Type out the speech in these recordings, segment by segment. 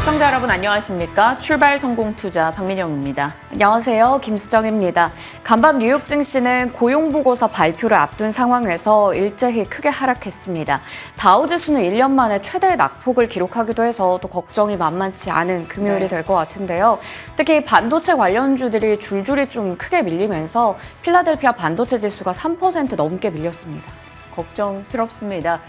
시청자 여러분 안녕하십니까? 출발 성공 투자 박민영입니다. 안녕하세요. 김수정입니다. 간밤 뉴욕 증시는 고용보고서 발표를 앞둔 상황에서 일제히 크게 하락했습니다. 다우지수는 1년 만에 최대 낙폭을 기록하기도 해서 또 걱정이 만만치 않은 금요일이 될 것 같은데요. 특히 반도체 관련주들이 줄줄이 좀 크게 밀리면서 필라델피아 반도체 지수가 3% 넘게 밀렸습니다. 걱정스럽습니다.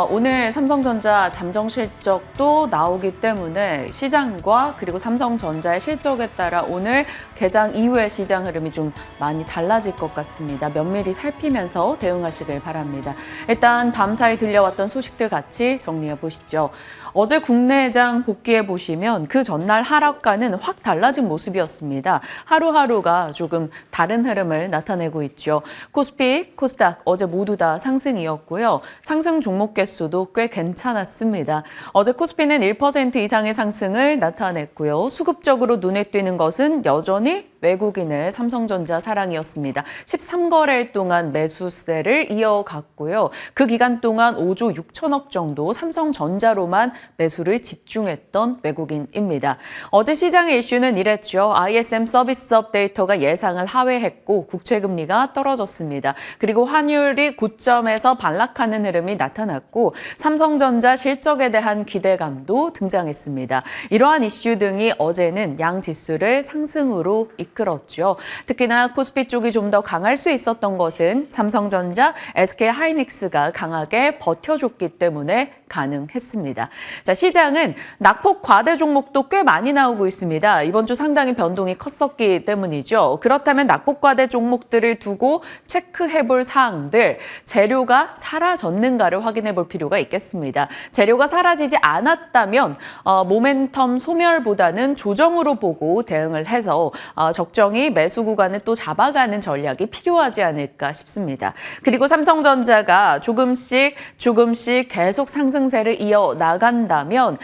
오늘 삼성전자 잠정 실적도 나오기 때문에 시장과 그리고 삼성전자의 실적에 따라 오늘 개장 이후의 시장 흐름이 좀 많이 달라질 것 같습니다. 면밀히 살피면서 대응하시길 바랍니다. 일단 밤사이 들려왔던 소식들 같이 정리해 보시죠. 어제 국내장 복귀해 보시면 그 전날 하락과는 확 달라진 모습이었습니다. 하루하루가 조금 다른 흐름을 나타내고 있죠. 코스피, 코스닥 어제 모두 다 상승이었고요. 상승 종목 개수도 꽤 괜찮았습니다. 어제 코스피는 1% 이상의 상승을 나타냈고요. 수급적으로 눈에 띄는 것은 여전히 외국인의 삼성전자 사랑이었습니다. 13거래일 동안 매수세를 이어갔고요. 그 기간 동안 5조 6천억 정도 삼성전자로만 매수를 집중했던 외국인입니다. 어제 시장의 이슈는 이랬죠. ISM 서비스 업데이터가 예상을 하회했고 국채금리가 떨어졌습니다. 그리고 환율이 고점에서 반락하는 흐름이 나타났고 삼성전자 실적에 대한 기대감도 등장했습니다. 이러한 이슈 등이 어제는 양 지수를 상승으로 이끌었죠. 특히나 코스피 쪽이 좀 더 강할 수 있었던 것은 삼성전자, SK하이닉스가 강하게 버텨줬기 때문에 가능했습니다. 자, 시장은 낙폭 과대 종목도 꽤 많이 나오고 있습니다. 이번 주 상당히 변동이 컸었기 때문이죠. 그렇다면 낙폭 과대 종목들을 두고 체크해볼 사항들, 재료가 사라졌는가를 확인해볼 필요가 있겠습니다. 재료가 사라지지 않았다면 모멘텀 소멸보다는 조정으로 보고 대응을 해서 적정히 매수 구간을 또 잡아가는 전략이 필요하지 않을까 싶습니다. 그리고 삼성전자가 조금씩 계속 상승세를 이어나간다면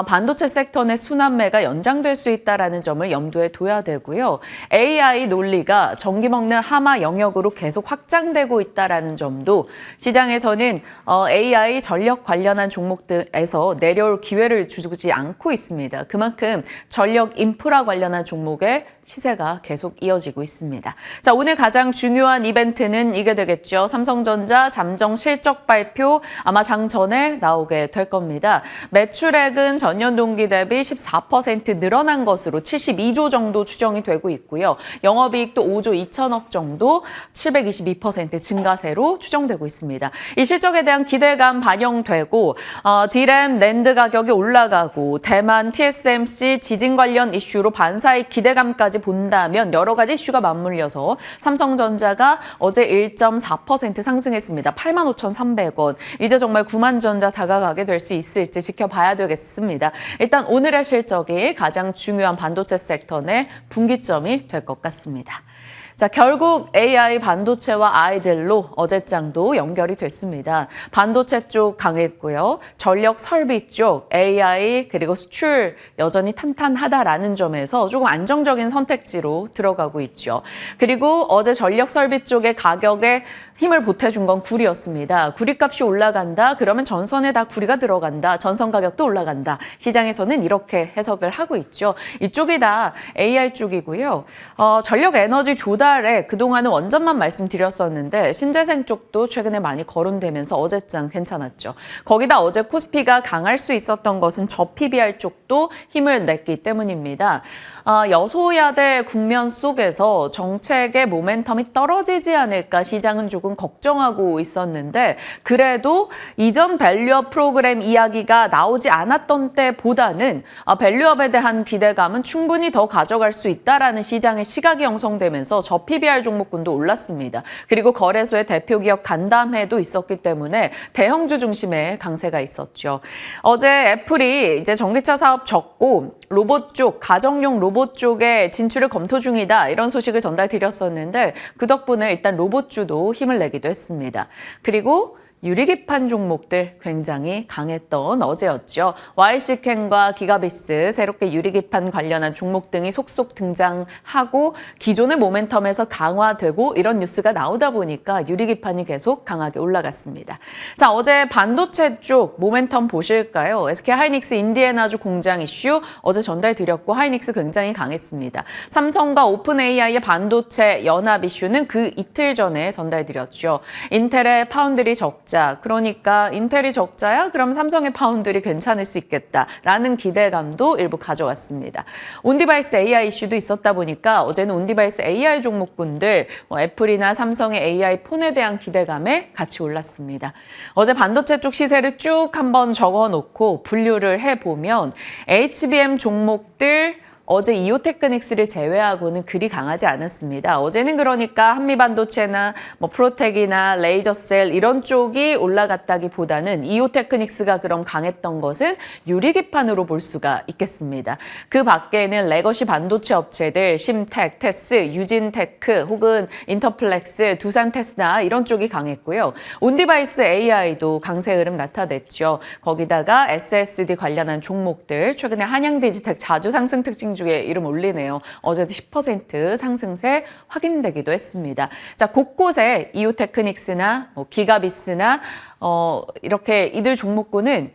반도체 섹터 내 순환매가 연장될 수 있다는 점을 염두에 둬야 되고요. AI 논리가 전기 먹는 하마 영역으로 계속 확장되고 있다는 점도 시장에서는 AI 전력 관련한 종목들에서 내려올 기회를 주지 않고 있습니다. 그만큼 전력 인프라 관련한 종목의 시세가 계속 이어지고 있습니다. 자, 오늘 가장 중요한 이벤트는 이게 되겠죠. 삼성전자 잠정 실적 발표 아마 장 전에 나오게 될 겁니다. 매출액은 전년 동기 대비 14% 늘어난 것으로 72조 정도 추정이 되고 있고요. 영업이익도 5조 2천억 정도 722% 증가세로 추정되고 있습니다. 이 실적에 대한 기대감 반영되고 D램, 낸드 가격이 올라가고 대만 TSMC 지진 관련 이슈로 반사의 기대감까지 본다면 여러 가지 이슈가 맞물려서 삼성전자가 어제 1.4% 상승했습니다. 85,300원. 이제 정말 9만 전자 다가가게 될 수 있을지 지켜봐야 되겠습니다. 일단 오늘의 실적이 가장 중요한 반도체 섹터 내 분기점이 될 것 같습니다. 자, 결국 AI 반도체와 아이들로 어제장도 연결이 됐습니다. 반도체 쪽 강했고요. 전력 설비 쪽 AI 그리고 수출 여전히 탄탄하다라는 점에서 조금 안정적인 선택지로 들어가고 있죠. 그리고 어제 전력 설비 쪽의 가격에 힘을 보태준 건 구리였습니다. 구리값이 올라간다. 그러면 전선에 다 구리가 들어간다. 전선 가격도 올라간다. 시장에서는 이렇게 해석을 하고 있죠. 이쪽이 다 AI 쪽이고요. 전력 에너지 조달에 그동안은 원전만 말씀드렸었는데 신재생 쪽도 최근에 많이 거론되면서 어제장 괜찮았죠. 거기다 어제 코스피가 강할 수 있었던 것은 저 PBR 쪽도 힘을 냈기 때문입니다. 여소야대 국면 속에서 정책의 모멘텀이 떨어지지 않을까 시장은 조금 걱정하고 있었는데 그래도 이전 밸류업 프로그램 이야기가 나오지 않았던 때보다는 밸류업에 대한 기대감은 충분히 더 가져갈 수 있다라는 시장의 시각이 형성되면서 저 PBR 종목군도 올랐습니다. 그리고 거래소의 대표 기업 간담회도 있었기 때문에 대형주 중심의 강세가 있었죠. 어제 애플이 이제 전기차 사업 접고 로봇 쪽, 가정용 로봇 쪽에 진출을 검토 중이다. 이런 소식을 전달드렸었는데 그 덕분에 일단 로봇주도 힘을 내기도 했습니다. 그리고 유리기판 종목들 굉장히 강했던 어제였죠. YC캠과 기가비스, 새롭게 유리기판 관련한 종목 등이 속속 등장하고 기존의 모멘텀에서 강화되고 이런 뉴스가 나오다 보니까 유리기판이 계속 강하게 올라갔습니다. 자, 어제 반도체 쪽 모멘텀 보실까요? SK하이닉스 인디애나주 공장 이슈 어제 전달드렸고 하이닉스 굉장히 강했습니다. 삼성과 오픈AI의 반도체 연합 이슈는 그 이틀 전에 전달드렸죠. 인텔의 파운드리 적자, 그러니까 인텔이 적자야? 그럼 삼성의 파운드리 괜찮을 수 있겠다라는 기대감도 일부 가져왔습니다. 온디바이스 AI 이슈도 있었다 보니까 어제는 온디바이스 AI 종목군들 애플이나 삼성의 AI 폰에 대한 기대감에 같이 올랐습니다. 어제 반도체 쪽 시세를 쭉 한번 적어놓고 분류를 해보면 HBM 종목들 어제 이오테크닉스를 제외하고는 그리 강하지 않았습니다. 어제는 그러니까 한미반도체나 프로텍이나 레이저셀 이런 쪽이 올라갔다기보다는 이오테크닉스가 그럼 강했던 것은 유리기판으로 볼 수가 있겠습니다. 그 밖에는 레거시 반도체 업체들 심텍, 테스, 유진테크 혹은 인터플렉스, 두산 테스나 이런 쪽이 강했고요. 온디바이스 AI도 강세 흐름 나타냈죠. 거기다가 SSD 관련한 종목들 최근에 한양디지텍 자주 상승 특징 중에 이름 올리네요. 어제도 10% 상승세 확인되기도 했습니다. 자, 곳곳에 이오테크닉스나 기가비스나 이렇게 이들 종목군은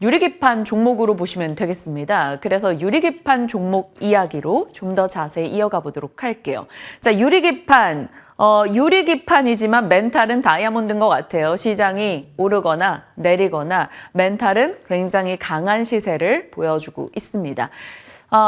유리기판 종목으로 보시면 되겠습니다. 그래서 유리기판 종목 이야기로 좀 더 자세히 이어가 보도록 할게요. 자, 유리기판이지만 멘탈은 다이아몬드인 것 같아요. 시장이 오르거나 내리거나 멘탈은 굉장히 강한 시세를 보여주고 있습니다.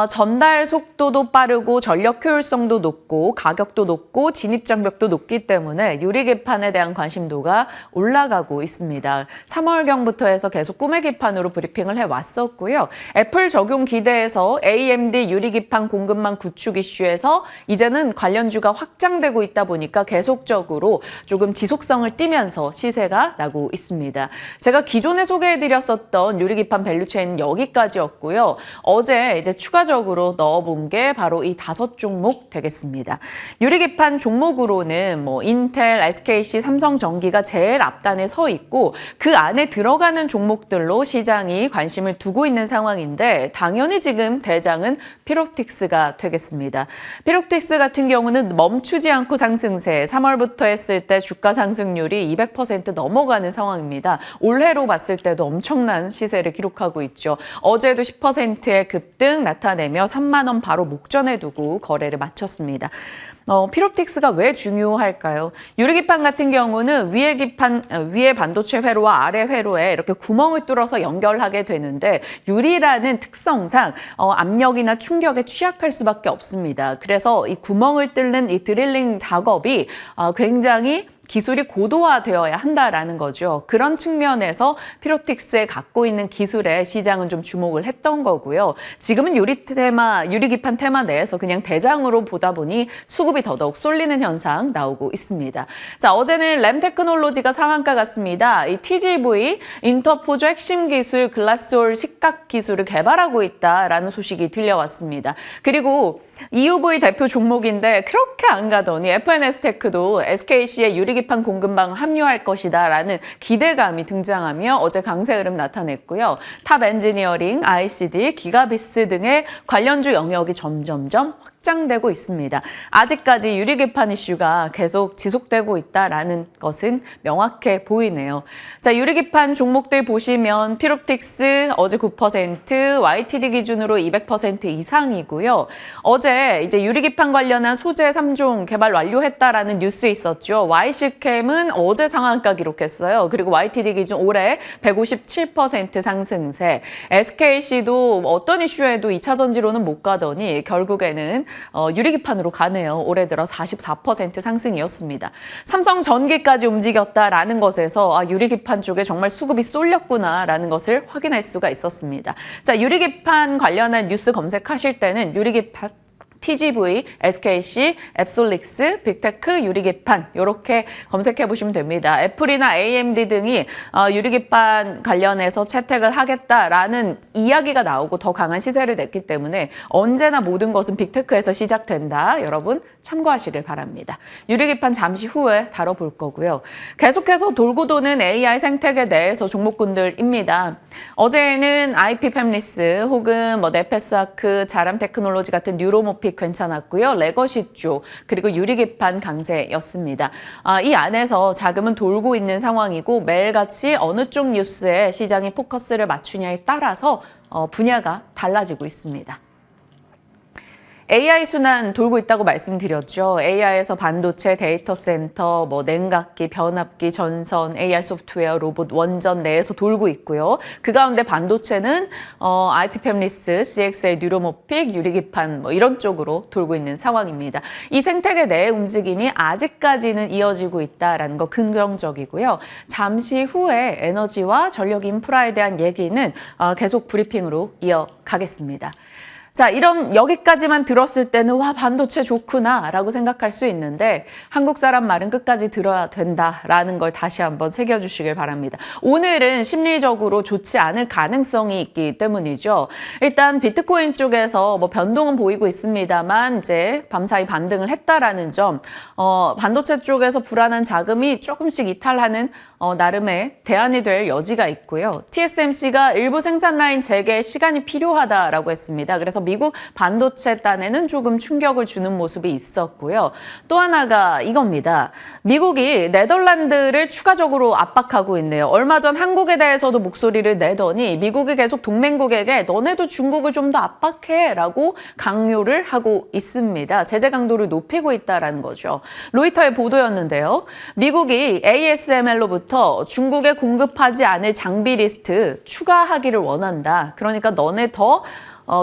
전달 속도도 빠르고 전력 효율성도 높고 가격도 높고 진입 장벽도 높기 때문에 유리기판에 대한 관심도가 올라가고 있습니다. 3월경부터 해서 계속 꿈의 기판으로 브리핑을 해왔었고요. 애플 적용 기대에서 AMD 유리기판 공급망 구축 이슈에서 이제는 관련주가 확장되고 있다 보니까 계속적으로 조금 지속성을 띠면서 시세가 나고 있습니다. 제가 기존에 소개해드렸었던 유리기판 밸류체인 여기까지였고요. 어제 이제 추가적으로 넣어본 게 바로 이 5종목 되겠습니다. 유리기판 종목으로는 인텔, SKC, 삼성전기가 제일 앞단에 서 있고 그 안에 들어가는 종목들로 시장이 관심을 두고 있는 상황인데 당연히 지금 대장은 피롭틱스가 되겠습니다. 피롭틱스 같은 경우는 멈추지 않고 상승세, 3월부터 했을 때 주가 상승률이 200% 넘어가는 상황입니다. 올해로 봤을 때도 엄청난 시세를 기록하고 있죠. 어제도 10%의 급등 나타내며 3만 원 바로 목전에 두고 거래를 마쳤습니다. 피롭틱스가 왜 중요할까요? 유리기판 같은 경우는 위에 반도체 회로와 아래 회로에 이렇게 구멍을 뚫어서 연결하게 되는데 유리라는 특성상 압력이나 충격에 취약할 수밖에 없습니다. 그래서 이 구멍을 뚫는 이 드릴링 작업이 굉장히 기술이 고도화되어야 한다라는 거죠. 그런 측면에서 피롭틱스에 갖고 있는 기술에 시장은 좀 주목을 했던 거고요. 지금은 유리기판 테마 내에서 그냥 대장으로 보다 보니 수급이 더더욱 쏠리는 현상 나오고 있습니다. 자, 어제는 램테크놀로지가 상한가 같습니다. 이 TGV 인터포저 핵심 기술 글라스올 식각 기술을 개발하고 있다라는 소식이 들려왔습니다. 그리고 EUV 대표 종목인데 그렇게 안 가더니 FNS테크도 SKC의 유리기판 공급망 합류할 것이다라는 기대감이 등장하며 어제 강세 흐름 나타냈고요. 탑 엔지니어링, ICD, 기가비스 등의 관련주 영역이 점점점 확장되고 있습니다. 아직까지 유리기판 이슈가 계속 지속되고 있다라는 것은 명확해 보이네요. 자, 유리기판 종목들 보시면 피롭틱스 어제 9%, YTD 기준으로 200% 이상이고요. 어제 이제 유리기판 관련한 소재 3종 개발 완료했다라는 뉴스 있었죠. YC캠은 어제 상한가 기록했어요. 그리고 YTD 기준 올해 157% 상승세. SKC도 어떤 이슈에도 2차 전지로는 못 가더니 결국에는 유리기판으로 가네요. 올해 들어 44% 상승이었습니다. 삼성전기까지 움직였다라는 것에서 유리기판 쪽에 정말 수급이 쏠렸구나라는 것을 확인할 수가 있었습니다. 자, 유리기판 관련한 뉴스 검색하실 때는 유리기판 TGV, SKC, 앱솔릭스, 빅테크, 유리기판 이렇게 검색해 보시면 됩니다. 애플이나 AMD 등이 유리기판 관련해서 채택을 하겠다라는 이야기가 나오고 더 강한 시세를 냈기 때문에 언제나 모든 것은 빅테크에서 시작된다. 여러분 참고하시길 바랍니다. 유리기판 잠시 후에 다뤄볼 거고요. 계속해서 돌고 도는 AI 생태계 내에서 종목군들입니다. 어제는 IP 팹리스 혹은 네페스아크, 자람 테크놀로지 같은 뉴로모픽 괜찮았고요. 레거시 쪽 그리고 유리기판 강세였습니다. 이 안에서 자금은 돌고 있는 상황이고 매일같이 어느 쪽 뉴스에 시장이 포커스를 맞추냐에 따라서 분야가 달라지고 있습니다. AI 순환 돌고 있다고 말씀드렸죠. AI에서 반도체, 데이터 센터, 냉각기, 변압기, 전선, AI 소프트웨어, 로봇, 원전 내에서 돌고 있고요. 그 가운데 반도체는 IP 팹리스, CXL, 뉴로모픽, 유리기판 이런 쪽으로 돌고 있는 상황입니다. 이 생태계 내의 움직임이 아직까지는 이어지고 있다는 거 긍정적이고요. 잠시 후에 에너지와 전력 인프라에 대한 얘기는 계속 브리핑으로 이어가겠습니다. 자, 여기까지만 들었을 때는 와, 반도체 좋구나라고 생각할 수 있는데 한국 사람 말은 끝까지 들어야 된다라는 걸 다시 한번 새겨주시길 바랍니다. 오늘은 심리적으로 좋지 않을 가능성이 있기 때문이죠. 일단 비트코인 쪽에서 변동은 보이고 있습니다만 이제 밤사이 반등을 했다라는 점, 반도체 쪽에서 불안한 자금이 조금씩 이탈하는 나름의 대안이 될 여지가 있고요. TSMC가 일부 생산 라인 재개에 시간이 필요하다라고 했습니다. 그래서 미국 반도체 딴에는 조금 충격을 주는 모습이 있었고요. 또 하나가 이겁니다. 미국이 네덜란드를 추가적으로 압박하고 있네요. 얼마 전 한국에 대해서도 목소리를 내더니 미국이 계속 동맹국에게 너네도 중국을 좀 더 압박해라고 강요를 하고 있습니다. 제재 강도를 높이고 있다는 거죠. 로이터의 보도였는데요. 미국이 ASML로부터 중국에 공급하지 않을 장비 리스트 추가하기를 원한다. 그러니까 너네 더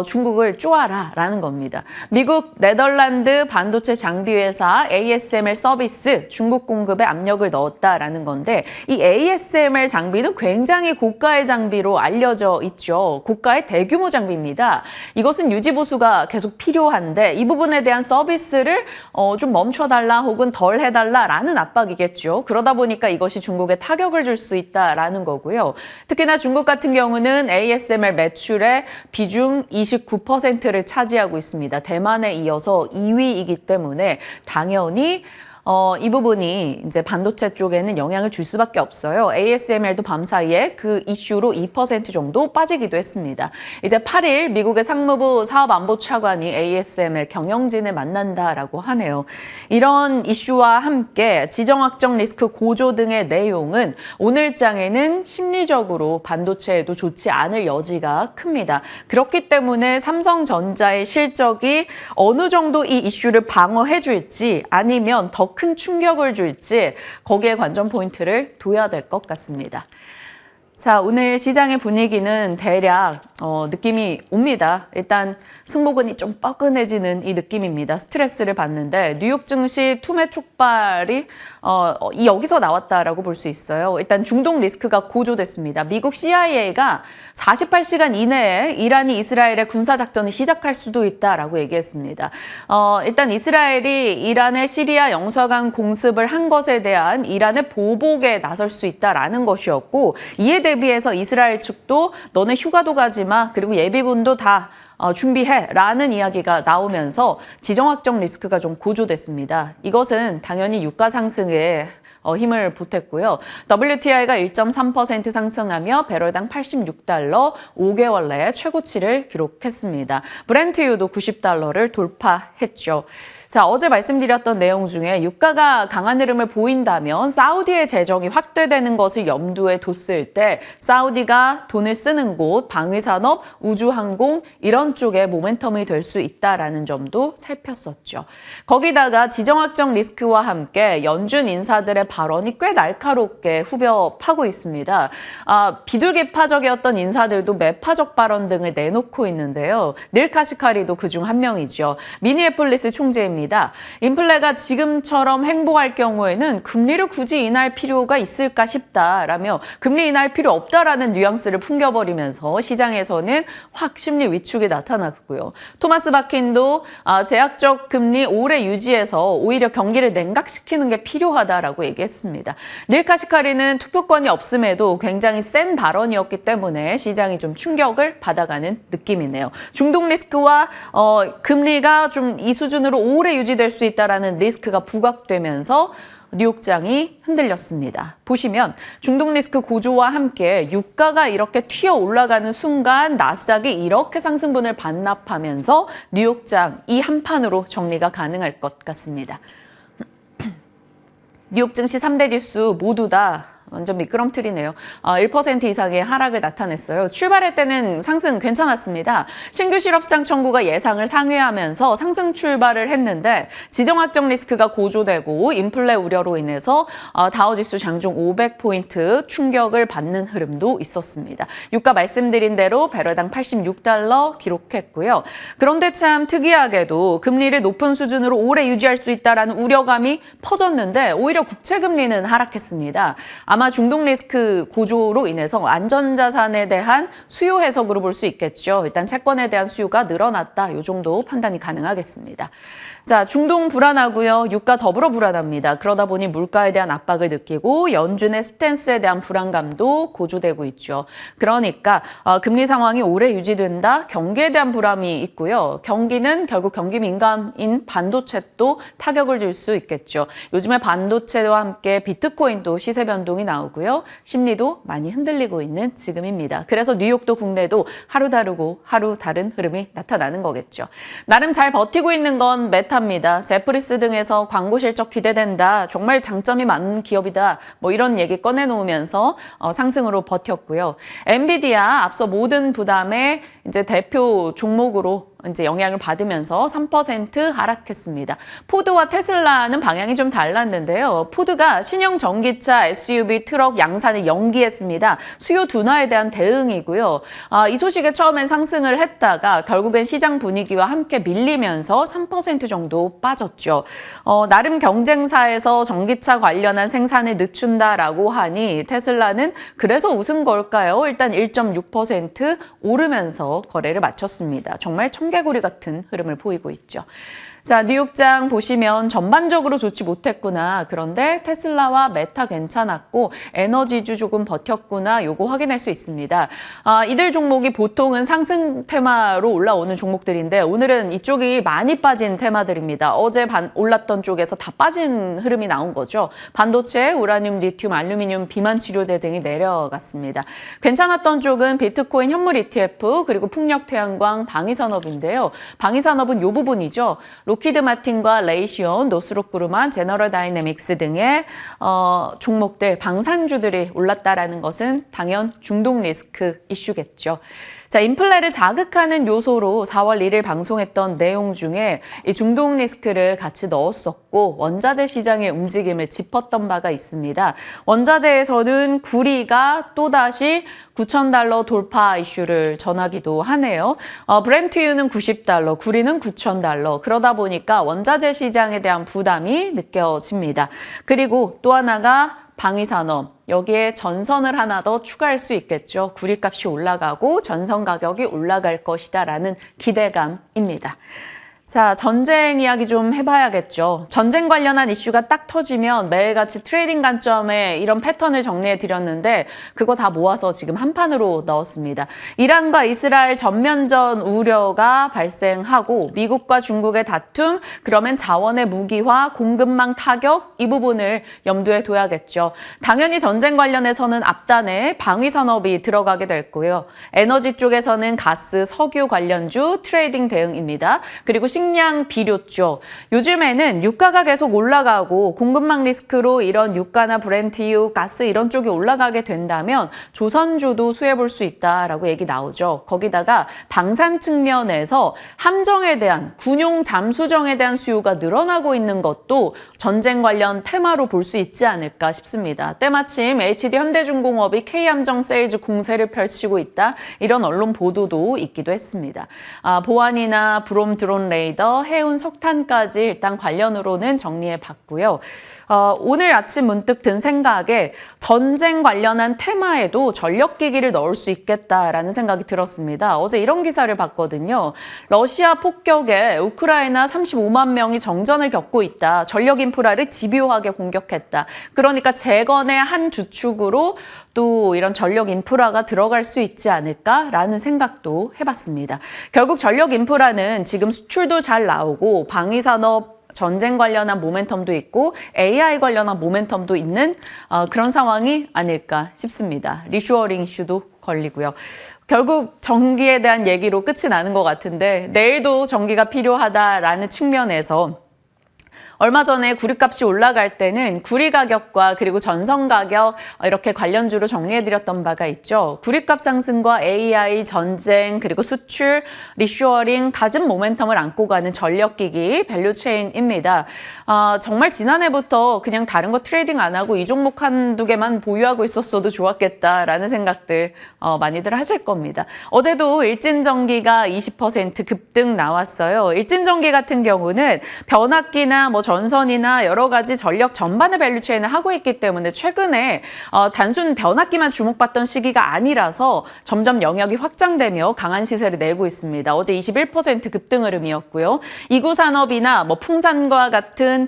중국을 쪼아라 라는 겁니다. 미국 네덜란드 반도체 장비 회사 ASML 서비스 중국 공급에 압력을 넣었다라는 건데 이 ASML 장비는 굉장히 고가의 장비로 알려져 있죠. 고가의 대규모 장비입니다. 이것은 유지 보수가 계속 필요한데 이 부분에 대한 서비스를 좀 멈춰달라 혹은 덜 해달라라는 압박이겠죠. 그러다 보니까 이것이 중국에 타격을 줄 수 있다라는 거고요. 특히나 중국 같은 경우는 ASML 매출의 비중 29%를 차지하고 있습니다. 대만에 이어서 2위이기 때문에 당연히 이 부분이 이제 반도체 쪽에는 영향을 줄 수밖에 없어요. ASML도 밤사이에 그 이슈로 2% 정도 빠지기도 했습니다. 이제 8일 미국의 상무부 사업안보 차관이 ASML 경영진을 만난다라고 하네요. 이런 이슈와 함께 지정학적 리스크 고조 등의 내용은 오늘장에는 심리적으로 반도체에도 좋지 않을 여지가 큽니다. 그렇기 때문에 삼성전자의 실적이 어느 정도 이 이슈를 방어해 줄지 아니면 더 큰 충격을 줄지 거기에 관전 포인트를 둬야 될 것 같습니다. 자, 오늘 시장의 분위기는 대략 느낌이 옵니다. 일단 승모근이 좀 뻐근해지는 이 느낌입니다. 스트레스를 받는데 뉴욕 증시 투매 촉발이 여기서 나왔다라고 볼 수 있어요. 일단 중동 리스크가 고조됐습니다. 미국 CIA가 48시간 이내에 이란이 이스라엘의 군사작전을 시작할 수도 있다라고 얘기했습니다. 일단 이스라엘이 이란의 시리아 영사관 공습을 한 것에 대한 이란의 보복에 나설 수 있다라는 것이었고 이에 대비해서 이스라엘 측도 너네 휴가도 가지 마. 그리고 예비군도 다 준비해 라는 이야기가 나오면서 지정학적 리스크가 좀 고조됐습니다. 이것은 당연히 유가 상승에 힘을 보탰고요. WTI가 1.3% 상승하며 배럴당 86달러 5개월 내에 최고치를 기록했습니다. 브렌트유도 90달러를 돌파했죠. 자, 어제 말씀드렸던 내용 중에 유가가 강한 흐름을 보인다면 사우디의 재정이 확대되는 것을 염두에 뒀을 때 사우디가 돈을 쓰는 곳, 방위산업, 우주항공 이런 쪽에 모멘텀이 될 수 있다라는 점도 살폈었죠. 거기다가 지정학적 리스크와 함께 연준 인사들의 발언이 꽤 날카롭게 후벼 파고 있습니다. 비둘기파적이었던 인사들도 매파적 발언 등을 내놓고 있는데요. 닐 카시카리도 그중 한 명이죠. 미니애폴리스 총재입니다. 인플레가 지금처럼 행보할 경우에는 금리를 굳이 인할 필요가 있을까 싶다라며 금리 인할 필요 없다라는 뉘앙스를 풍겨버리면서 시장에서는 확 심리 위축이 나타났고요. 토마스 바킨도 제약적 금리 오래 유지해서 오히려 경기를 냉각시키는 게 필요하다라고 얘기했습니다. 닐 카시카리는 투표권이 없음에도 굉장히 센 발언이었기 때문에 시장이 좀 충격을 받아가는 느낌이네요. 중동 리스크와 금리가 좀 이 수준으로 오래 유지될 수 있다라는 리스크가 부각되면서 뉴욕장이 흔들렸습니다. 보시면 중동 리스크 고조와 함께 유가가 이렇게 튀어 올라가는 순간 나스닥이 이렇게 상승분을 반납하면서 뉴욕장 이 한판으로 정리가 가능할 것 같습니다. 뉴욕 증시 3대 지수 모두 다 완전 미끄럼틀이네요. 1% 이상의 하락을 나타냈어요. 출발할 때는 상승 괜찮았습니다. 신규 실업수당 청구가 예상을 상회하면서 상승 출발을 했는데 지정학적 리스크가 고조되고 인플레 우려로 인해서 다우지수 장중 500포인트 충격을 받는 흐름도 있었습니다. 유가 말씀드린 대로 배럴당 86달러 기록했고요. 그런데 참 특이하게도 금리를 높은 수준으로 오래 유지할 수 있다는 우려감이 퍼졌는데 오히려 국채금리는 하락했습니다. 아마 중동 리스크 고조로 인해서 안전자산에 대한 수요 해석으로 볼 수 있겠죠. 일단 채권에 대한 수요가 늘어났다. 이 정도 판단이 가능하겠습니다. 자, 중동 불안하고요. 유가 더불어 불안합니다. 그러다 보니 물가에 대한 압박을 느끼고 연준의 스탠스에 대한 불안감도 고조되고 있죠. 그러니까 금리 상황이 오래 유지된다. 경기에 대한 불안이 있고요. 경기는 결국 경기 민감인 반도체도 타격을 줄 수 있겠죠. 요즘에 반도체와 함께 비트코인도 시세 변동이 나오고요. 심리도 많이 흔들리고 있는 지금입니다. 그래서 뉴욕도 국내도 하루 다르고 하루 다른 흐름이 나타나는 거겠죠. 나름 잘 버티고 있는 건 메타입니다. 제프리스 등에서 광고 실적 기대된다. 정말 장점이 많은 기업이다. 뭐 이런 얘기 꺼내놓으면서 상승으로 버텼고요. 엔비디아 앞서 모든 부담의 이제 대표 종목으로 이제 영향을 받으면서 3% 하락했습니다. 포드와 테슬라는 방향이 좀 달랐는데요. 포드가 신형 전기차, SUV, 트럭 양산을 연기했습니다. 수요 둔화에 대한 대응이고요. 이 소식에 처음엔 상승을 했다가 결국엔 시장 분위기와 함께 밀리면서 3% 정도 빠졌죠. 나름 경쟁사에서 전기차 관련한 생산을 늦춘다라고 하니 테슬라는 그래서 웃은 걸까요? 일단 1.6% 오르면서 거래를 마쳤습니다. 정말 청개구리 같은 흐름을 보이고 있죠. 자, 뉴욕장 보시면 전반적으로 좋지 못했구나. 그런데 테슬라와 메타 괜찮았고 에너지주 조금 버텼구나. 요거 확인할 수 있습니다. 이들 종목이 보통은 상승 테마로 올라오는 종목들인데 오늘은 이쪽이 많이 빠진 테마들입니다. 어제 올랐던 쪽에서 다 빠진 흐름이 나온 거죠. 반도체, 우라늄, 리튬, 알루미늄, 비만 치료제 등이 내려갔습니다. 괜찮았던 쪽은 비트코인, 현물 ETF, 그리고 풍력, 태양광, 방위산업인데요. 방위산업은 요 부분이죠. 로키드 마틴과 레이시온, 노스롭 그루만, 제너럴 다이내믹스 등의 종목들, 방산주들이 올랐다라는 것은 당연 중동 리스크 이슈겠죠. 자, 인플레를 자극하는 요소로 4월 1일 방송했던 내용 중에 이 중동 리스크를 같이 넣었었고 원자재 시장의 움직임을 짚었던 바가 있습니다. 원자재에서는 구리가 또다시 $9,000 돌파 이슈를 전하기도 하네요. 브렌트유는 $90, 구리는 $9,000. 그러다 보니까 원자재 시장에 대한 부담이 느껴집니다. 그리고 또 하나가 방위산업, 여기에 전선을 하나 더 추가할 수 있겠죠. 구리값이 올라가고 전선 가격이 올라갈 것이다라는 기대감입니다. 자, 전쟁 이야기 좀 해봐야겠죠. 전쟁 관련한 이슈가 딱 터지면 매일같이 트레이딩 관점에 이런 패턴을 정리해 드렸는데 그거 다 모아서 지금 한 판으로 넣었습니다. 이란과 이스라엘 전면전 우려가 발생하고 미국과 중국의 다툼, 그러면 자원의 무기화, 공급망 타격 이 부분을 염두에 둬야겠죠. 당연히 전쟁 관련해서는 앞단에 방위산업이 들어가게 될 거고요. 에너지 쪽에서는 가스, 석유 관련주 트레이딩 대응입니다. 그리고 식량 비료죠. 요즘에는 유가가 계속 올라가고 공급망 리스크로 이런 유가나 브렌트유, 가스 이런 쪽이 올라가게 된다면 조선주도 수혜볼 수 있다라고 얘기 나오죠. 거기다가 방산 측면에서 함정에 대한 군용 잠수정에 대한 수요가 늘어나고 있는 것도 전쟁 관련 테마로 볼 수 있지 않을까 싶습니다. 때마침 HD 현대중공업이 K함정 세일즈 공세를 펼치고 있다. 이런 언론 보도도 있기도 했습니다. 보안이나 브롬 드론 레이더, 해운 석탄까지 일단 관련으로는 정리해 봤고요. 오늘 아침 문득 든 생각에 전쟁 관련한 테마에도 전력기기를 넣을 수 있겠다라는 생각이 들었습니다. 어제 이런 기사를 봤거든요. 러시아 폭격에 우크라이나 35만 명이 정전을 겪고 있다. 전력 인프라를 집요하게 공격했다. 그러니까 재건의 한 주축으로 또 이런 전력 인프라가 들어갈 수 있지 않을까라는 생각도 해봤습니다. 결국 전력 인프라는 지금 수출도 잘 나오고 방위산업 전쟁 관련한 모멘텀도 있고 AI 관련한 모멘텀도 있는 그런 상황이 아닐까 싶습니다. 리쇼어링 이슈도 걸리고요. 결국 전기에 대한 얘기로 끝이 나는 것 같은데 내일도 전기가 필요하다라는 측면에서 얼마 전에 구리값이 올라갈 때는 구리 가격과 그리고 전선 가격 이렇게 관련주로 정리해드렸던 바가 있죠. 구리값 상승과 AI, 전쟁, 그리고 수출, 리쇼어링, 갖은 모멘텀을 안고 가는 전력기기 밸류체인입니다. 정말 지난해부터 그냥 다른 거 트레이딩 안 하고 이 종목 한두 개만 보유하고 있었어도 좋았겠다라는 생각들 많이들 하실 겁니다. 어제도 일진전기가 20% 급등 나왔어요. 일진전기 같은 경우는 변압기나 전선이나 여러 가지 전력 전반의 밸류체인을 하고 있기 때문에 최근에 단순 변압기만 주목받던 시기가 아니라서 점점 영역이 확장되며 강한 시세를 내고 있습니다. 어제 21% 급등 흐름이었고요. 이구산업이나 풍산과 같은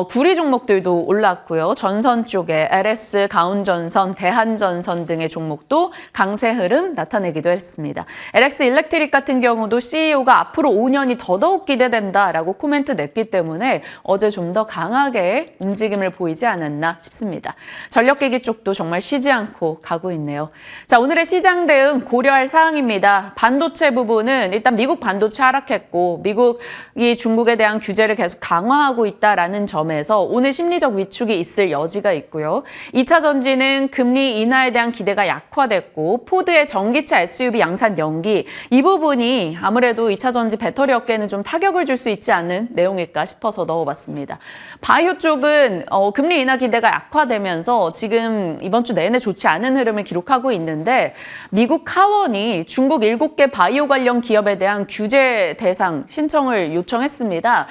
구리 종목들도 올랐고요. 전선 쪽에 LS, 가운전선, 대한전선 등의 종목도 강세 흐름 나타내기도 했습니다. LX 일렉트릭 같은 경우도 CEO가 앞으로 5년이 더더욱 기대된다라고 코멘트 냈기 때문에 어제 좀 더 강하게 움직임을 보이지 않았나 싶습니다. 전력기기 쪽도 정말 쉬지 않고 가고 있네요. 자, 오늘의 시장 대응 고려할 사항입니다. 반도체 부분은 일단 미국 반도체 하락했고 미국이 중국에 대한 규제를 계속 강화하고 있다라는 점에서 오늘 심리적 위축이 있을 여지가 있고요. 2차 전지는 금리 인하에 대한 기대가 약화됐고 포드의 전기차 SUV 양산 연기 이 부분이 아무래도 2차 전지 배터리 업계는 좀 타격을 줄 수 있지 않은 내용일까 싶어서 넣어봤습니다. 바이오 쪽은 금리 인하 기대가 약화되면서 지금 이번 주 내내 좋지 않은 흐름을 기록하고 있는데 미국 하원이 중국 7개 바이오 관련 기업에 대한 규제 대상 신청을 요청했습니다.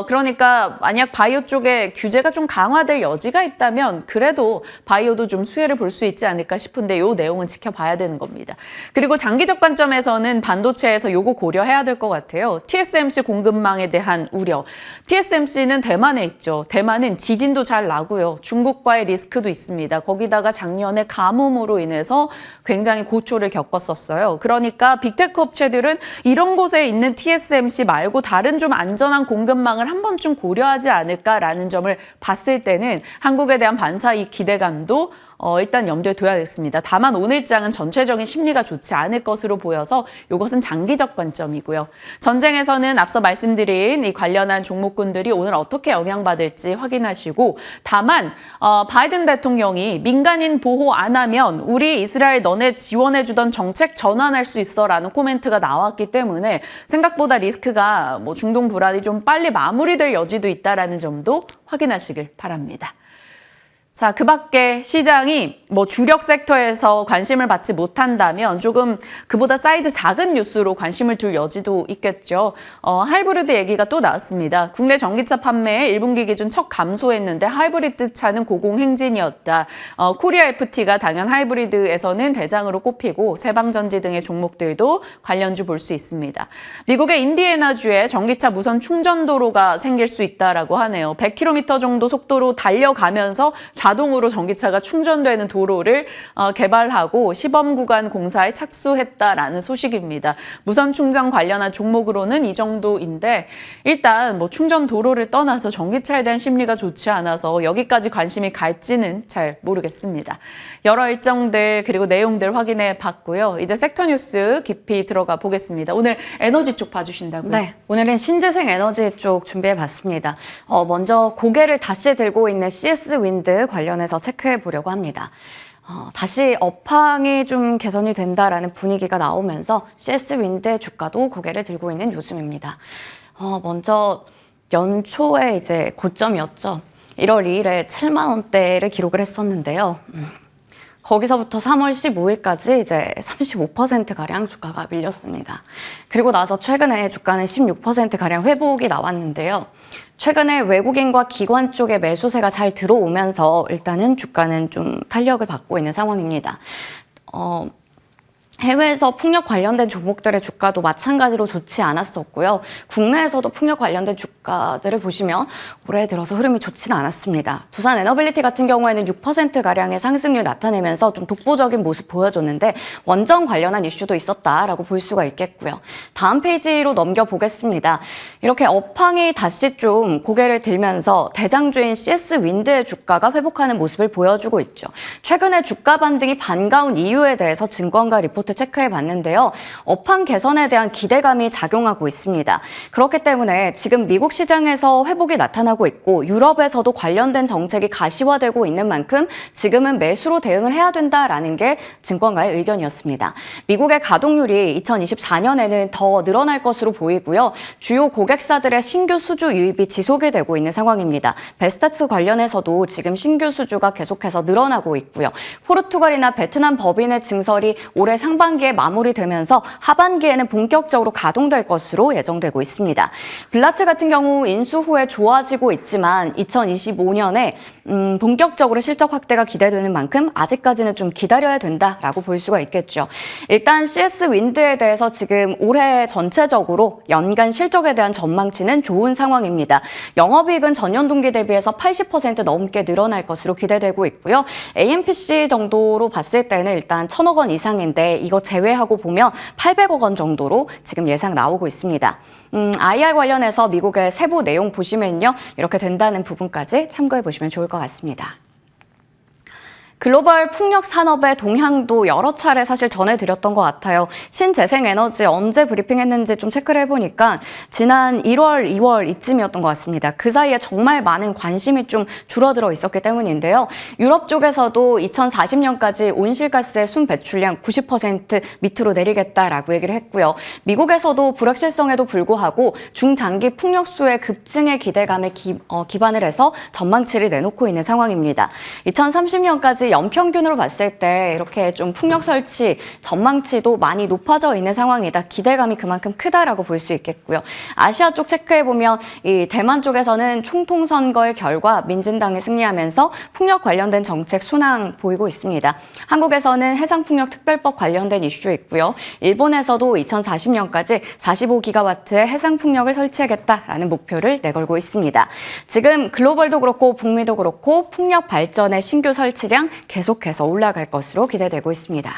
그러니까 만약 바이오 쪽에 규제가 좀 강화될 여지가 있다면 그래도 바이오도 좀 수혜를 볼 수 있지 않을까 싶은데 이 내용은 지켜봐야 되는 겁니다. 그리고 장기적 관점에서는 반도체에서 요거 고려해야 될 것 같아요. TSMC 공급망에 대한 우려. TSMC는 대만에 있죠. 대만은 지진도 잘 나고요. 중국과의 리스크도 있습니다. 거기다가 작년에 가뭄으로 인해서 굉장히 고초를 겪었었어요. 그러니까 빅테크 업체들은 이런 곳에 있는 TSMC 말고 다른 좀 안전한 공급망을 한 번쯤 고려하지 않을까라는 점을 봤을 때는 한국에 대한 반사이익 기대감도 일단 염두에 둬야겠습니다. 다만 오늘장은 전체적인 심리가 좋지 않을 것으로 보여서 이것은 장기적 관점이고요. 전쟁에서는 앞서 말씀드린 이 관련한 종목군들이 오늘 어떻게 영향받을지 확인하시고 다만 바이든 대통령이 민간인 보호 안 하면 우리 이스라엘 너네 지원해주던 정책 전환할 수 있어라는 코멘트가 나왔기 때문에 생각보다 리스크가 중동 불안이 좀 빨리 마무리될 여지도 있다라는 점도 확인하시길 바랍니다. 자, 그 밖에 시장이 주력 섹터에서 관심을 받지 못한다면 조금 그보다 사이즈 작은 뉴스로 관심을 둘 여지도 있겠죠. 하이브리드 얘기가 또 나왔습니다. 국내 전기차 판매 1분기 기준 척 감소했는데 하이브리드 차는 고공행진이었다. 코리아 FT가 당연 하이브리드에서는 대장으로 꼽히고 세방전지 등의 종목들도 관련주 볼 수 있습니다. 미국의 인디애나주에 전기차 무선 충전도로가 생길 수 있다라고 하네요. 100km 정도 속도로 달려가면서 자동으로 전기차가 충전되는 도로를 개발하고 시범 구간 공사에 착수했다라는 소식입니다. 무선 충전 관련한 종목으로는 이 정도인데 일단 뭐 충전 도로를 떠나서 전기차에 대한 심리가 좋지 않아서 여기까지 관심이 갈지는 잘 모르겠습니다. 여러 일정들 그리고 내용들 확인해 봤고요. 이제 섹터 뉴스 깊이 들어가 보겠습니다. 오늘 에너지 쪽 봐주신다고요? 네, 오늘은 신재생 에너지 쪽 준비해 봤습니다. 먼저 고개를 다시 들고 있는 CS 윈드 관련해서 체크해 보려고 합니다. 다시 업황이 좀 개선이 된다라는 분위기가 나오면서 CS 윈드의 주가도 고개를 들고 있는 요즘입니다. 먼저 연초에 이제 고점이었죠. 1월 2일에 7만 원대를 기록을 했었는데요. 거기서부터 3월 15일까지 이제 35%가량 주가가 밀렸습니다. 그리고 나서 최근에 주가는 16%가량 회복이 나왔는데요. 최근에 외국인과 기관 쪽의 매수세가 잘 들어오면서 일단은 주가는 좀 탄력을 받고 있는 상황입니다. 해외에서 풍력 관련된 종목들의 주가도 마찬가지로 좋지 않았었고요. 국내에서도 풍력 관련된 주가들을 보시면 올해 들어서 흐름이 좋지는 않았습니다. 두산 에너빌리티 같은 경우에는 6%가량의 상승률 나타내면서 좀 독보적인 모습 보여줬는데 원전 관련한 이슈도 있었다라고 볼 수가 있겠고요. 다음 페이지로 넘겨보겠습니다. 이렇게 업황이 다시 좀 고개를 들면서 대장주인 CS 윈드의 주가가 회복하는 모습을 보여주고 있죠. 최근에 주가 반등이 반가운 이유에 대해서 증권가 리포트 체크해 봤는데요. 업황 개선에 대한 기대감이 작용하고 있습니다. 그렇기 때문에 지금 미국 시장에서 회복이 나타나고 있고 유럽에서도 관련된 정책이 가시화되고 있는 만큼 지금은 매수로 대응을 해야 된다라는 게 증권가의 의견이었습니다. 미국의 가동률이 2024년에는 더 늘어날 것으로 보이고요. 주요 고객사들의 신규 수주 유입이 지속이 되고 있는 상황입니다. 베스타츠 관련해서도 지금 신규 수주가 계속해서 늘어나고 있고요. 포르투갈이나 베트남 법인의 증설이 올해 상반기에 마무리되면서 하반기에는 본격적으로 가동될 것으로 예정되고 있습니다. 빌라트 같은 경우 인수 후에 좋아지고 있지만 2025년에 본격적으로 실적 확대가 기대되는 만큼 아직까지는 좀 기다려야 된다라고 볼 수가 있겠죠. 일단 CS 윈드에 대해서 지금 올해 전체적으로 연간 실적에 대한 전망치는 좋은 상황입니다. 영업이익은 전년 동기 대비해서 80% 넘게 늘어날 것으로 기대되고 있고요. AMPC 정도로 봤을 때는 일단 1,000억 원 이상인데 이거 제외하고 보면 800억 원 정도로 지금 예상 나오고 있습니다. IR 관련해서 미국의 세부 내용 보시면요. 이렇게 된다는 부분까지 참고해 보시면 좋을 것 같습니다. 글로벌 풍력 산업의 동향도 여러 차례 사실 전해드렸던 것 같아요. 신재생에너지 언제 브리핑했는지 좀 체크를 해보니까 지난 1월, 2월 이쯤이었던 것 같습니다. 그 사이에 정말 많은 관심이 좀 줄어들어 있었기 때문인데요. 유럽 쪽에서도 2040년까지 온실가스의 순 배출량 90% 밑으로 내리겠다라고 얘기를 했고요. 미국에서도 불확실성에도 불구하고 중장기 풍력수의 급증의 기대감에 기반을 해서 전망치를 내놓고 있는 상황입니다. 2030년까지 연평균으로 봤을 때 이렇게 좀 풍력 설치 전망치도 많이 높아져 있는 상황이다. 기대감이 그만큼 크다라고 볼 수 있겠고요. 아시아 쪽 체크해보면 이 대만 쪽에서는 총통 선거의 결과 민진당이 승리하면서 풍력 관련된 정책 순항 보이고 있습니다. 한국에서는 해상풍력 특별법 관련된 이슈 있고요. 일본에서도 2040년까지 45기가와트의 해상풍력을 설치하겠다라는 목표를 내걸고 있습니다. 지금 글로벌도 그렇고 북미도 그렇고 풍력 발전의 신규 설치량 계속해서 올라갈 것으로 기대되고 있습니다.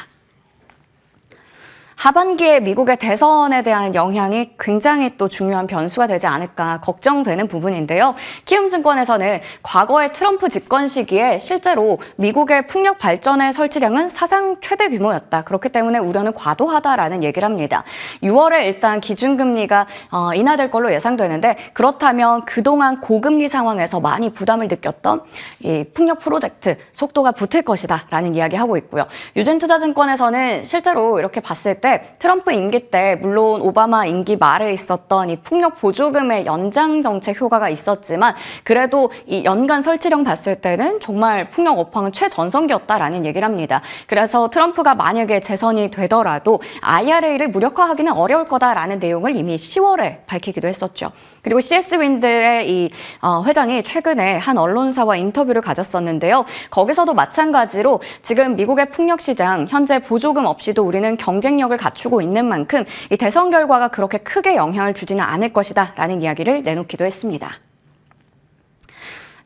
하반기에 미국의 대선에 대한 영향이 굉장히 또 중요한 변수가 되지 않을까 걱정되는 부분인데요. 키움증권에서는 과거의 트럼프 집권 시기에 실제로 미국의 풍력 발전의 설치량은 사상 최대 규모였다. 그렇기 때문에 우려는 과도하다라는 얘기를 합니다. 6월에 일단 기준금리가 인하될 걸로 예상되는데 그렇다면 그동안 고금리 상황에서 많이 부담을 느꼈던 이 풍력 프로젝트 속도가 붙을 것이다 라는 이야기하고 있고요. 유진투자증권에서는 실제로 이렇게 봤을 때 트럼프 임기 때 물론 오바마 임기 말에 있었던 이 풍력 보조금의 연장 정책 효과가 있었지만 그래도 이 연간 설치량 봤을 때는 정말 풍력 업황은 최전성기였다라는 얘기를 합니다. 그래서 트럼프가 만약에 재선이 되더라도 IRA를 무력화하기는 어려울 거다라는 내용을 이미 10월에 밝히기도 했었죠. 그리고 CS 윈드의 이 회장이 최근에 한 언론사와 인터뷰를 가졌었는데요. 거기서도 마찬가지로 지금 미국의 풍력 시장 현재 보조금 없이도 우리는 경쟁력을 갖추고 있는 만큼 이 대선 결과가 그렇게 크게 영향을 주지는 않을 것이다 라는 이야기를 내놓기도 했습니다.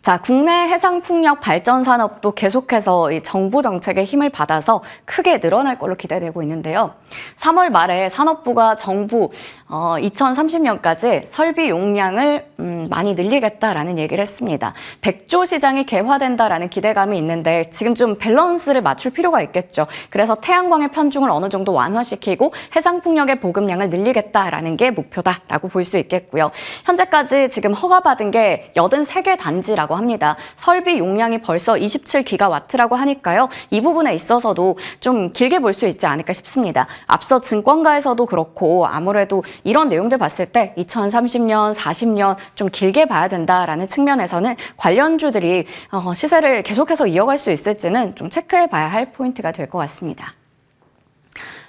자, 국내 해상풍력 발전 산업도 계속해서 이 정부 정책의 힘을 받아서 크게 늘어날 걸로 기대되고 있는데요. 3월 말에 산업부가 정부 2030년까지 설비 용량을 많이 늘리겠다라는 얘기를 했습니다. 100조 시장이 개화된다라는 기대감이 있는데 지금 좀 밸런스를 맞출 필요가 있겠죠. 그래서 태양광의 편중을 어느 정도 완화시키고 해상풍력의 보급량을 늘리겠다라는 게 목표다라고 볼 수 있겠고요. 현재까지 지금 허가받은 게 83개 단지라고 합니다. 설비 용량이 벌써 27기가와트라고 하니까요. 이 부분에 있어서도 좀 길게 볼 수 있지 않을까 싶습니다. 앞서 증권가에서도 그렇고 아무래도 이런 내용들 봤을 때 2030년, 40년 좀 길게 봐야 된다라는 측면에서는 관련주들이 시세를 계속해서 이어갈 수 있을지는 좀 체크해 봐야 할 포인트가 될 것 같습니다.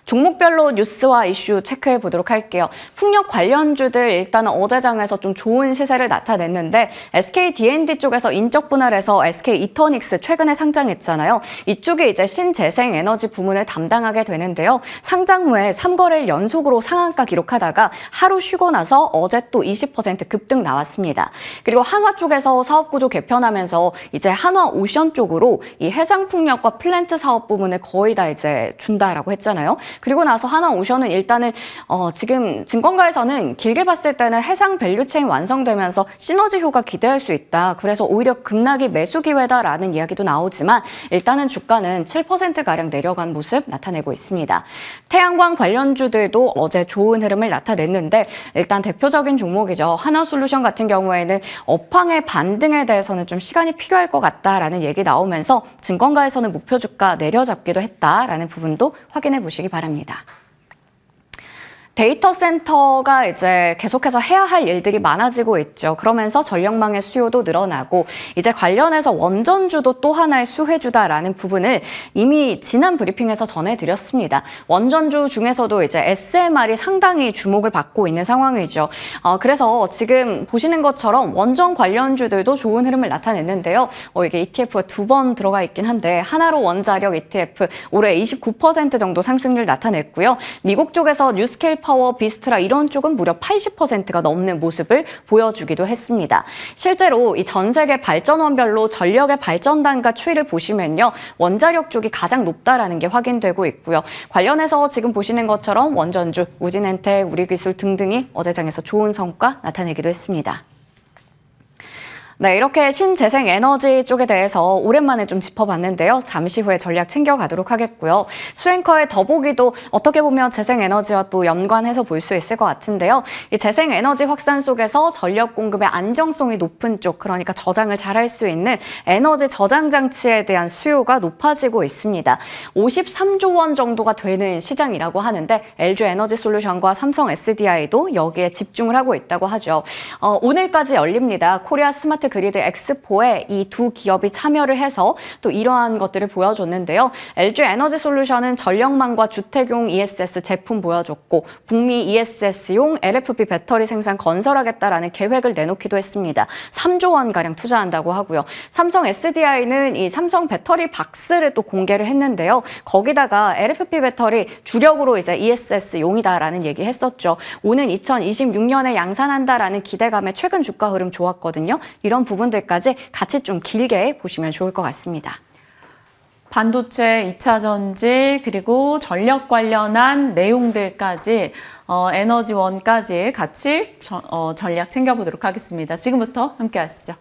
종목별로 뉴스와 이슈 체크해 보도록 할게요. 풍력 관련주들 일단은 어제장에서 좀 좋은 시세를 나타냈는데 SK D&D 쪽에서 인적 분할해서 SK 이터닉스 최근에 상장했잖아요. 이쪽이 이제 신재생 에너지 부문을 담당하게 되는데요. 상장 후에 3거래일 연속으로 상한가 기록하다가 하루 쉬고 나서 어제 또 20% 급등 나왔습니다. 그리고 한화 쪽에서 사업 구조 개편하면서 이제 한화 오션 쪽으로 이 해상 풍력과 플랜트 사업 부문을 거의 다 이제 준다라고 했잖아요. 그리고 나서 하나오션은 일단은 지금 증권가에서는 길게 봤을 때는 해상 밸류체인 완성되면서 시너지 효과 기대할 수 있다. 그래서 오히려 급락이 매수 기회다라는 이야기도 나오지만 일단은 주가는 7%가량 내려간 모습 나타내고 있습니다. 태양광 관련주들도 어제 좋은 흐름을 나타냈는데 일단 대표적인 종목이죠. 하나솔루션 같은 경우에는 업황의 반등에 대해서는 좀 시간이 필요할 것 같다라는 얘기 나오면서 증권가에서는 목표 주가 내려잡기도 했다라는 부분도 확인해 보시기 바랍니다. 데이터 센터가 이제 계속해서 해야 할 일들이 많아지고 있죠. 그러면서 전력망의 수요도 늘어나고 이제 관련해서 원전주도 또 하나의 수혜주다라는 부분을 이미 지난 브리핑에서 전해드렸습니다. 원전주 중에서도 이제 SMR이 상당히 주목을 받고 있는 상황이죠. 그래서 지금 보시는 것처럼 원전 관련주들도 좋은 흐름을 나타냈는데요. 이게 ETF가 2번 들어가 있긴 한데 하나로 원자력 ETF 올해 29% 정도 상승률 나타냈고요. 미국 쪽에서 뉴스케일 파워, 비스트라 이런 쪽은 무려 80%가 넘는 모습을 보여주기도 했습니다. 실제로 이 전 세계 발전원별로 전력의 발전 단가 추이를 보시면요. 원자력 쪽이 가장 높다라는 게 확인되고 있고요. 관련해서 지금 보시는 것처럼 원전주, 우진엔텍, 우리기술 등등이 어제장에서 좋은 성과 나타내기도 했습니다. 네, 이렇게 신재생 에너지 쪽에 대해서 오랜만에 좀 짚어봤는데요. 잠시 후에 전략 챙겨가도록 하겠고요. 수앵커의 더보기도 어떻게 보면 재생 에너지와 또 연관해서 볼 수 있을 것 같은데요. 이 재생 에너지 확산 속에서 전력 공급의 안정성이 높은 쪽, 그러니까 저장을 잘할 수 있는 에너지 저장 장치에 대한 수요가 높아지고 있습니다. 53조 원 정도가 되는 시장이라고 하는데 LG 에너지 솔루션과 삼성 SDI도 여기에 집중을 하고 있다고 하죠. 오늘까지 열립니다. 코리아 스마트 그리드 엑스포에 이 두 기업이 참여를 해서 또 이러한 것들을 보여줬는데요. LG 에너지 솔루션은 전력망과 주택용 ESS 제품 보여줬고 북미 ESS용 LFP 배터리 생산 건설하겠다라는 계획을 내놓기도 했습니다. 3조 원가량 투자한다고 하고요. 삼성 SDI는 이 삼성 배터리 박스를 또 공개를 했는데요. 거기다가 LFP 배터리 주력으로 이제 ESS용이다라는 얘기 했었죠. 오는 2026년에 양산한다라는 기대감에 최근 주가 흐름 좋았거든요. 이런 부분들까지 같이 좀 길게 보시면 좋을 것 같습니다. 반도체, 2차 전지, 그리고 전력 관련한 내용들까지 에너지원까지 같이 전략 챙겨보도록 하겠습니다. 지금부터 함께 하시죠.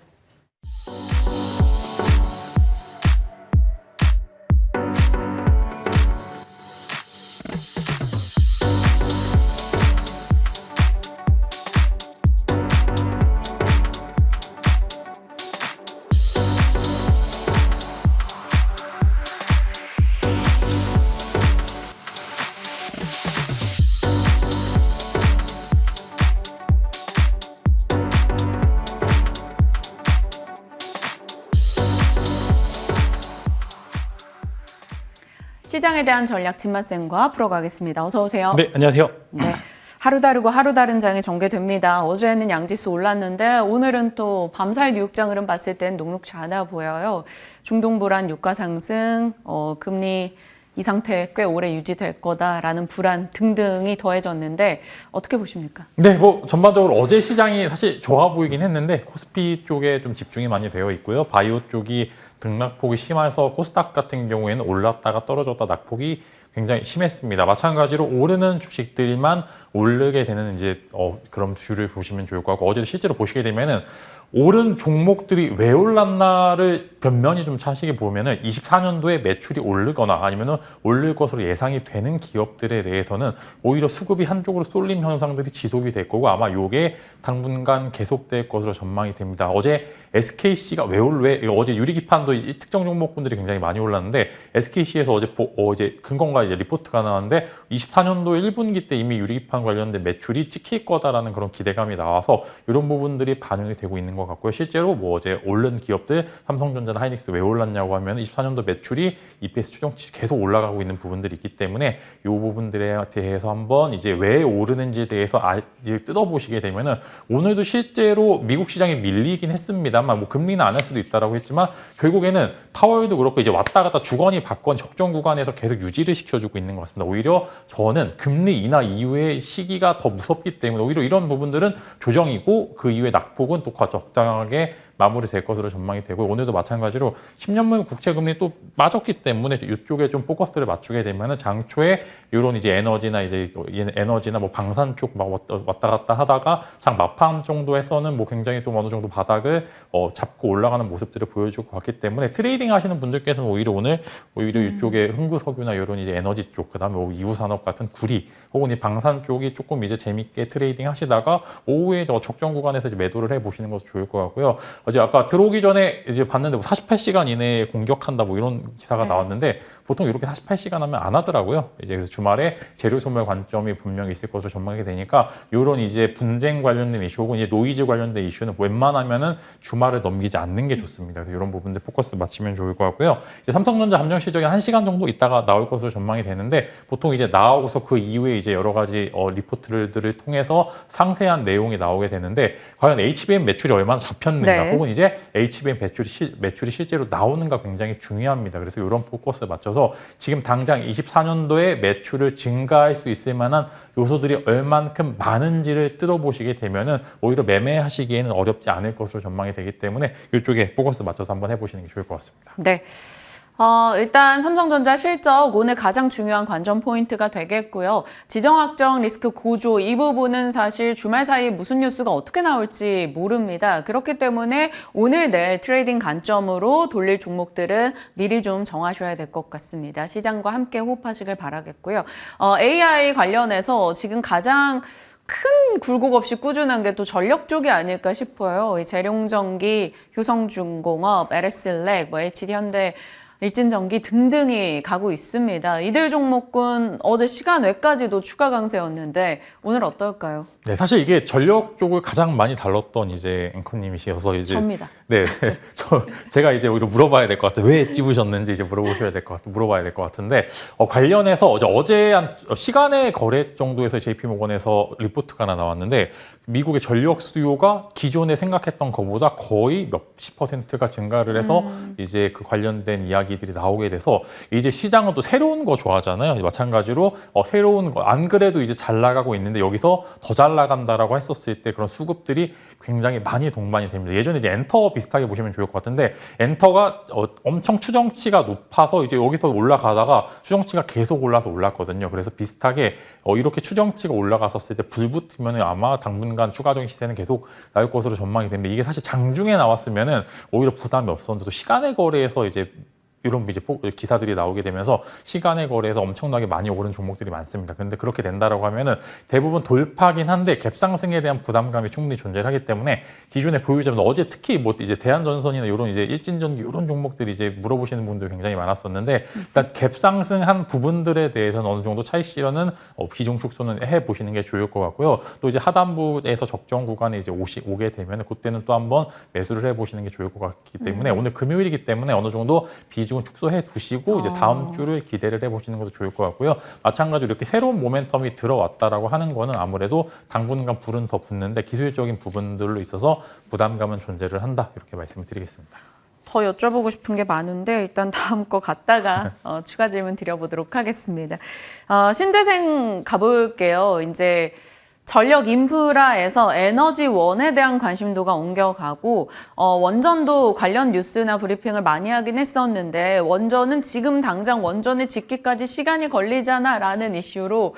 시장에 대한 전략 진맛쌤과 풀어가겠습니다. 어서 오세요. 네, 안녕하세요. 네, 하루 다르고 하루 다른 장이 전개됩니다. 어제는 양지수 올랐는데 오늘은 또 밤사이 뉴욕장 흐름 봤을 땐 녹록지 않아 보여요. 중동 불안, 유가 상승, 금리 이 상태 꽤 오래 유지될 거다라는 불안 등등이 더해졌는데 어떻게 보십니까? 네, 뭐 전반적으로 어제 시장이 사실 좋아 보이긴 했는데 코스피 쪽에 좀 집중이 많이 되어 있고요. 바이오 쪽이 등락폭이 심해서 코스닥 같은 경우에는 올랐다가 떨어졌다 낙폭이 굉장히 심했습니다. 마찬가지로 오르는 주식들만 오르게 되는 이제 그런 뷰를 보시면 좋을 것 같고, 어제도 실제로 보시게 되면은 오른 종목들이 왜 올랐나를 변면이 좀 차시게 보면은 24년도에 매출이 오르거나 아니면은 오를 것으로 예상이 되는 기업들에 대해서는 오히려 수급이 한쪽으로 쏠림 현상들이 지속이 될 거고, 아마 요게 당분간 계속될 것으로 전망이 됩니다. 어제 SKC가 왜 어제 유리기판도 이 특정 종목분들이 굉장히 많이 올랐는데, SKC에서 어제 근거가 이제 리포트가 나왔는데 24년도 1분기 때 이미 유리기판 관련된 매출이 찍힐 거다라는 그런 기대감이 나와서 이런 부분들이 반영이 되고 있는 것 같고요. 실제로 뭐 어제 오른 기업들 삼성전자나 하이닉스 왜 올랐냐고 하면 24년도 매출이 EPS 추정치 계속 올라가고 있는 부분들이 있기 때문에 이 부분들에 대해서 한번 이제 왜 오르는지에 대해서 이제 뜯어보시게 되면은, 오늘도 실제로 미국 시장이 밀리긴 했습니다만 뭐 금리는 안 할 수도 있다라고 했지만 결국에는 파월도 그렇고 이제 왔다 갔다 주거니 받거니 적정 구간에서 계속 유지를 시켜주고 있는 것 같습니다. 오히려 저는 금리 인하 이후의 시기가 더 무섭기 때문에 오히려 이런 부분들은 조정이고, 그 이후에 낙폭은 또 적당하게 마무리될 것으로 전망이 되고, 오늘도 마찬가지로 10년물 국채금리 또 빠졌기 때문에 이쪽에 좀 포커스를 맞추게 되면은 장초에 이런 이제 에너지나 뭐 방산 쪽 막 왔다 갔다 하다가 장 막판 정도에서는 뭐 굉장히 또 어느 정도 바닥을 잡고 올라가는 모습들을 보여줄 것 같기 때문에, 트레이딩 하시는 분들께서는 오히려 이쪽에 흥구석유나 이런 이제 에너지 쪽, 그다음에 뭐 이후산업 같은 구리 혹은 이 방산 쪽이 조금 이제 재밌게 트레이딩 하시다가 오후에 더 적정 구간에서 이제 매도를 해 보시는 것도 좋을 것 같고요. 어제 아까 들어오기 전에 이제 봤는데 뭐 48시간 이내에 공격한다 뭐 이런 기사가 나왔는데, 보통 이렇게 48시간 하면 안 하더라고요. 이제 그래서 주말에 재료 소멸 관점이 분명히 있을 것으로 전망이 되니까, 이런 이제 분쟁 관련된 이슈 혹은 이제 노이즈 관련된 이슈는 웬만하면은 주말을 넘기지 않는 게 좋습니다. 그래서 이런 부분들 포커스 맞추면 좋을 것 같고요. 이제 삼성전자 함정 실적이 1시간 정도 있다가 나올 것으로 전망이 되는데, 보통 이제 나오고서 그 이후에 이제 여러 가지 리포트들을 통해서 상세한 내용이 나오게 되는데, 과연 HBM 매출이 얼마나 잡혔는가, 혹은 이제 HBM 매출이 실제로 나오는가 굉장히 중요합니다. 그래서 이런 포커스에 맞춰서 지금 당장 24년도에 매출을 증가할 수 있을 만한 요소들이 얼만큼 많은지를 뜯어보시게 되면은 오히려 매매하시기에는 어렵지 않을 것으로 전망이 되기 때문에 이쪽에 포커스 맞춰서 한번 해보시는 게 좋을 것 같습니다. 네. 일단 삼성전자 실적 오늘 가장 중요한 관전 포인트가 되겠고요. 지정학적 리스크 고조 이 부분은 사실 주말 사이에 무슨 뉴스가 어떻게 나올지 모릅니다. 그렇기 때문에 오늘 내일 트레이딩 관점으로 돌릴 종목들은 미리 좀 정하셔야 될 것 같습니다. 시장과 함께 호흡하시길 바라겠고요. AI 관련해서 지금 가장 큰 굴곡 없이 꾸준한 게 또 전력 쪽이 아닐까 싶어요. 이 재룡전기, 효성중공업, LSLEC, 뭐 HD현대, 일진전기 등등이 가고 있습니다. 이들 종목군 어제 시간 외까지도 추가 강세였는데 오늘 어떨까요? 네, 사실 이게 전력 쪽을 가장 많이 다뤘던 이제 앵커님이셔서 이제 접니다. 네, 제가 이제 오히려 물어봐야 될 것 같아요. 왜 찝으셨는지 이제 물어봐야 될 것 같은데, 관련해서 어제 한 시간의 거래 정도에서 JP모건에서 리포트가 하나 나왔는데, 미국의 전력 수요가 기존에 생각했던 것보다 거의 몇십 %가 증가를 해서 이제 그 관련된 이야기들이 나오게 돼서, 이제 시장은 또 새로운 거 좋아하잖아요. 마찬가지로 새로운 거, 안 그래도 이제 잘 나가고 있는데 여기서 더 잘 나간다라고 했었을 때 그런 수급들이 굉장히 많이 동반이 됩니다. 예전에 이제 엔터 비슷하게 보시면 좋을 것 같은데, 엔터가 엄청 추정치가 높아서 이제 여기서 올라가다가 추정치가 계속 올랐거든요. 그래서 비슷하게 이렇게 추정치가 올라갔었을 때 불 붙으면 아마 당분간 추가적인 시세는 계속 나올 것으로 전망이 됩니다. 이게 사실 장중에 나왔으면은 오히려 부담이 없었는데, 또 시간의 거래에서 이제 이런 이제 기사들이 나오게 되면서 시간의 거래에서 엄청나게 많이 오른 종목들이 많습니다. 근데 그렇게 된다라고 하면은 대부분 돌파긴 한데 갭상승에 대한 부담감이 충분히 존재하기 때문에, 기존의 보유자분 어제 특히 뭐 이제 대한전선이나 이런 이제 일진전기 이런 종목들이 이제 물어보시는 분들 굉장히 많았었는데, 일단 갭상승한 부분들에 대해서는 어느 정도 차익 실현은 비중 축소는 해 보시는 게 좋을 것 같고요. 또 이제 하단부에서 적정 구간에 이제 오게 되면 그때는 또 한번 매수를 해 보시는 게 좋을 것 같기 때문에, 오늘 금요일이기 때문에 어느 정도 비중은 축소해 두시고 이제 다음 주를 기대를 해보시는 것도 좋을 것 같고요. 마찬가지로 이렇게 새로운 모멘텀이 들어왔다라고 하는 거는 아무래도 당분간 불은 더 붙는데 기술적인 부분들로 있어서 부담감은 존재를 한다, 이렇게 말씀을 드리겠습니다. 더 여쭤보고 싶은 게 많은데 일단 다음 거 갔다가 추가 질문 드려보도록 하겠습니다. 신재생 가볼게요. 이제 전력 인프라에서 에너지원에 대한 관심도가 옮겨가고 원전도 관련 뉴스나 브리핑을 많이 하긴 했었는데 원전은 지금 당장 원전을 짓기까지 시간이 걸리잖아라는 이슈로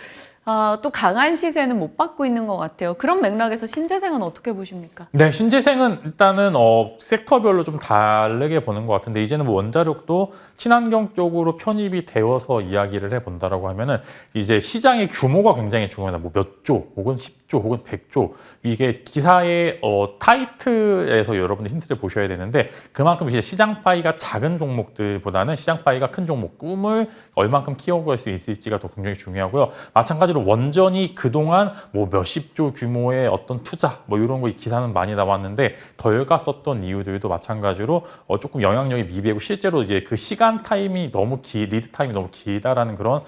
또 강한 시세는 못 받고 있는 것 같아요. 그런 맥락에서 신재생은 어떻게 보십니까? 네, 신재생은 일단은 섹터별로 좀 다르게 보는 것 같은데 이제는 뭐 원자력도 친환경 쪽으로 편입이 되어서 이야기를 해본다라고 하면은 이제 시장의 규모가 굉장히 중요하다. 뭐 몇 조, 혹은 10조, 혹은 100조 이게 기사의 타이틀에서 여러분들 힌트를 보셔야 되는데 그만큼 이제 시장 파이가 작은 종목들보다는 시장 파이가 큰 종목 꿈을 얼만큼 키워갈 수 있을지가 더 굉장히 중요하고요. 마찬가지로 원전이 그동안 뭐 몇십조 규모의 어떤 투자 뭐 이런 거 이 기사는 많이 나왔는데 덜 갔었던 이유들도 마찬가지로 조금 영향력이 미비하고 실제로 이제 그 시간 타임이 너무 리드 타임이 너무 길다라는 그런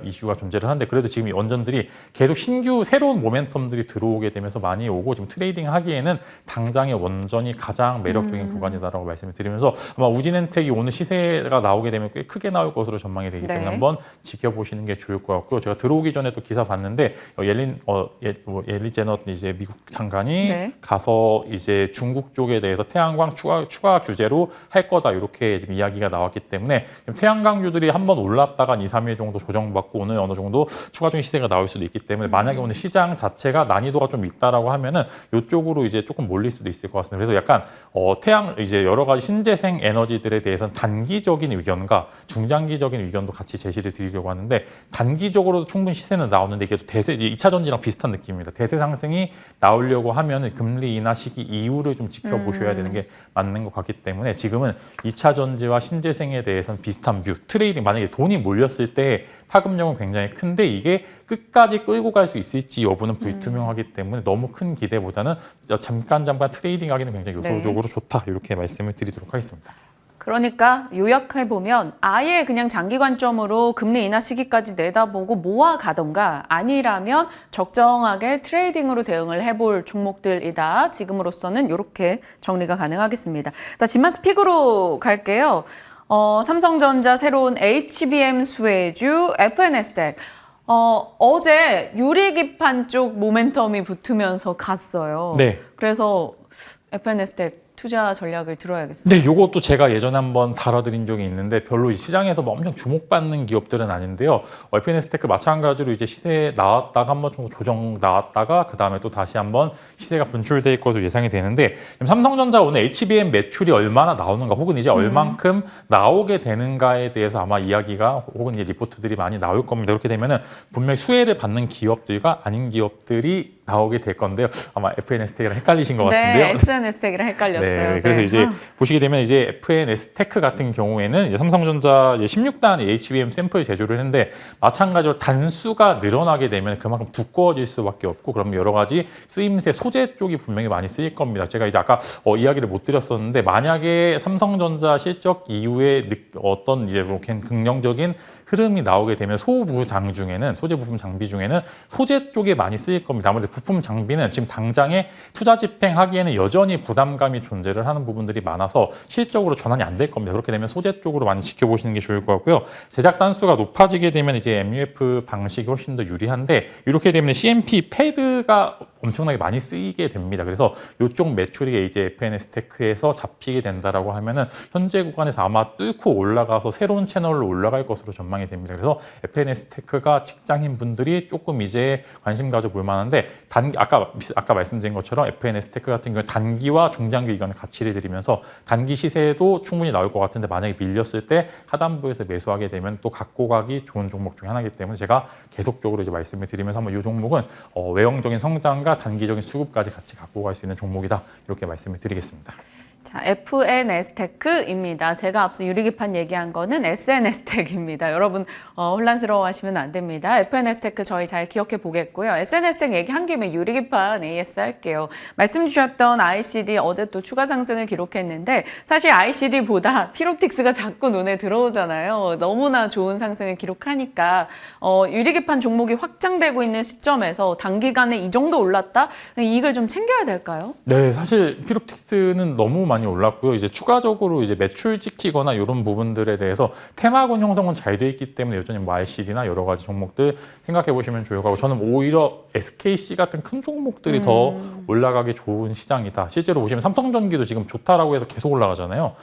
이슈가 존재를 하는데 그래도 지금 이 원전들이 계속 신규 새로운 모멘텀들이 들어오게 되면서 많이 오고 지금 트레이딩 하기에는 당장의 원전이 가장 매력적인 구간이다라고 말씀을 드리면서 아마 우진엔텍이 오늘 시세가 나오게 되면 꽤 크게 나올 것으로 전망이 되기 때문에 한번 지켜보시는 게 좋을 것 같고요. 제가 들어오기 전에 또 기사 봤는데 옐리 제너 이제 미국 장관이 가서 이제 중국 쪽에 대해서 태양광 추가 규제로 할 거다 이렇게 지금 이야기가 나왔기 때문에 태양광주들이 한번 올랐다가 2, 3일 정도 조정받고 오늘 어느 정도 추가적인 시세가 나올 수도 있기 때문에 만약에 오늘 시장 자체가 난이도가 좀 있다라고 하면은 이쪽으로 이제 조금 몰릴 수도 있을 것 같습니다. 그래서 약간 이제 여러 가지 신재생 에너지들에 대해서는 단기적인 의견과 중장기적인 의견도 같이 제시를 드리려고 하는데 단기적으로도 충분히 시세는 나오는데 이게 또 2차 전지랑 비슷한 느낌입니다. 대세 상승이 나오려고 하면 금리 인하 시기 이후를 좀 지켜보셔야 되는 게 맞는 것 같기 때문에 지금은 2차 전지와 신재생에 대해서는 비슷한 뷰. 트레이딩 만약에 돈이 몰렸을 때 파급력은 굉장히 큰데 이게 끝까지 끌고 갈 수 있을지 여부는 불투명하기 때문에 너무 큰 기대보다는 잠깐 트레이딩하기는 굉장히 요소적으로 좋다 이렇게 말씀을 드리도록 하겠습니다. 그러니까 요약해보면 아예 그냥 장기 관점으로 금리 인하 시기까지 내다보고 모아가던가 아니라면 적정하게 트레이딩으로 대응을 해볼 종목들이다. 지금으로서는 이렇게 정리가 가능하겠습니다. 자, 진마스 픽으로 갈게요. 삼성전자 새로운 HBM 수혜주 FNS텍. 어제 유리기판 쪽 모멘텀이 붙으면서 갔어요. 네. 그래서 FNS텍 투자 전략을 들어야겠어요. 네, 요것도 제가 예전에 한번 다뤄드린 적이 있는데 별로 이 시장에서 뭐 엄청 주목받는 기업들은 아닌데요. FNS테크 마찬가지로 이제 시세 나왔다가 한번 좀 조정 나왔다가 그 다음에 또 다시 한번 시세가 분출될 것으로 예상이 되는데 삼성전자 오늘 HBM 매출이 얼마나 나오는가 혹은 이제 얼만큼 나오게 되는가에 대해서 아마 이야기가 혹은 이제 리포트들이 많이 나올 겁니다. 그렇게 되면은 분명히 수혜를 받는 기업들과 아닌 기업들이 나오게 될 건데요. 아마 FNS텍이랑 헷갈리신 것 같은데요. 네, SNS텍이랑 헷갈렸어요. 네, 그래서 이제 보시게 되면 이제 FNS테크 같은 경우에는 이제 삼성전자 16단 HBM 샘플 제조를 했는데 마찬가지로 단수가 늘어나게 되면 그만큼 두꺼워질 수밖에 없고 그럼 여러 가지 쓰임새 소재 쪽이 분명히 많이 쓰일 겁니다. 제가 이제 아까 이야기를 못 드렸었는데 만약에 삼성전자 실적 이후에 어떤 이제 뭐 긍정적인 흐름이 나오게 되면 소부장 중에는 소재 부품 장비 중에는 소재 쪽에 많이 쓰일 겁니다. 아무래도 부품 장비는 지금 당장에 투자 집행하기에는 여전히 부담감이 존재를 하는 부분들이 많아서 실적으로 전환이 안 될 겁니다. 그렇게 되면 소재 쪽으로 많이 지켜보시는 게 좋을 것 같고요. 제작 단수가 높아지게 되면 이제 MUF 방식이 훨씬 더 유리한데 이렇게 되면 CMP 패드가 엄청나게 많이 쓰이게 됩니다. 그래서 이쪽 매출이 이제 FNS테크에서 잡히게 된다라고 하면은 현재 구간에서 아마 뚫고 올라가서 새로운 채널로 올라갈 것으로 전망이 됩니다. 그래서 FNS테크가 직장인 분들이 조금 이제 관심 가져 볼 만한데 아까 말씀드린 것처럼 FNS테크 같은 경우는 단기와 중장기 의견 가치를 드리면서 단기 시세도 충분히 나올 것 같은데 만약에 밀렸을 때 하단부에서 매수하게 되면 또 갖고 가기 좋은 종목 중 하나이기 때문에 제가 계속적으로 이제 말씀을 드리면서 한번 이 종목은 외형적인 성장과 단기적인 수급까지 같이 갖고 갈 수 있는 종목이다 이렇게 말씀을 드리겠습니다. 자, FNS테크입니다. 제가 앞서 유리기판 얘기한 거는 SNS텍입니다. 여러분 혼란스러워하시면 안 됩니다. FNS테크 저희 잘 기억해 보겠고요. SNS텍 얘기한 김에 유리기판 AS 할게요. 말씀 주셨던 ICD 어제 또 추가 상승을 기록했는데 사실 ICD보다 피로틱스가 자꾸 눈에 들어오잖아요. 너무나 좋은 상승을 기록하니까 유리기판 종목이 확장되고 있는 시점에서 단기간에 이 정도 올랐다? 이익을 좀 챙겨야 될까요? 네, 사실 피로틱스는 너무 많이 올랐고요. 이제 추가적으로 이제 매출 지키거나 이런 부분들에 대해서 테마군 형성은 잘 돼 있기 때문에 여전히 뭐 RCD나 여러 가지 종목들 생각해 보시면 좋을 것 같고, 저는 오히려 SKC 같은 큰 종목들이 더 올라가기 좋은 시장이다. 실제로 보시면 삼성전기도 지금 좋다라고 해서 계속 올라가잖아요.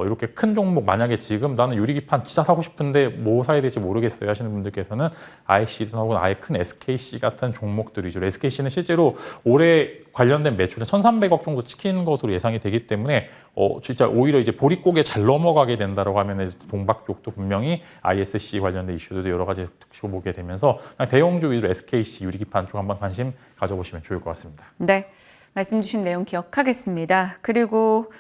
이렇게 큰 종목, 만약에 지금 나는 유리기판 진짜 사고 싶은데 뭐 사야 될지 모르겠어요 하시는 분들께서는 RCD나 혹은 아예 큰 SKC 같은 종목들 위주로, SKC는 실제로 올해 관련된 매출은 1,300억 정도 찍힌 것으로 예상이 되기 때문에 진짜 오히려 이제 보릿고개 잘 넘어가게 된다라고 하면 동박 쪽도 분명히 ISC 관련된 이슈들도 여러 가지 두고 보게 되면서 그냥 대형주 위주로 SKC 유리기판 쪽 한번 관심 가져보시면 좋을 것 같습니다. 네, 말씀 주신 내용 기억하겠습니다. 그리고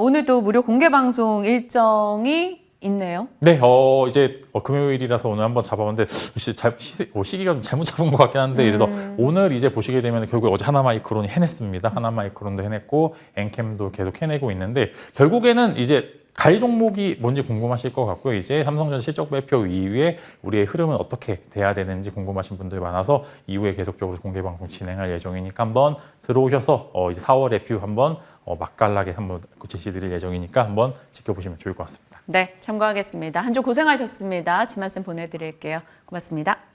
오늘도 무료 공개 방송 일정이 있네요. 네, 이제 금요일이라서 오늘 한번 잡아봤는데 시기가 좀 잘못 잡은 것 같긴 한데, 그래서 오늘 이제 보시게 되면 결국 어제 하나마이크론이 해냈습니다. 하나마이크론도 해냈고 엔캠도 계속 해내고 있는데, 결국에는 이제 가히 종목이 뭔지 궁금하실 것 같고요. 이제 삼성전자 실적 발표 이후에 우리의 흐름은 어떻게 돼야 되는지 궁금하신 분들이 많아서 이후에 계속적으로 공개 방송 진행할 예정이니까 한번 들어오셔서 이제 4월 레뷰 한번 맛깔나게 한번 제시드릴 예정이니까 한번 지켜보시면 좋을 것 같습니다. 네, 참고하겠습니다. 한 주 고생하셨습니다. 진만쌤 보내드릴게요. 고맙습니다.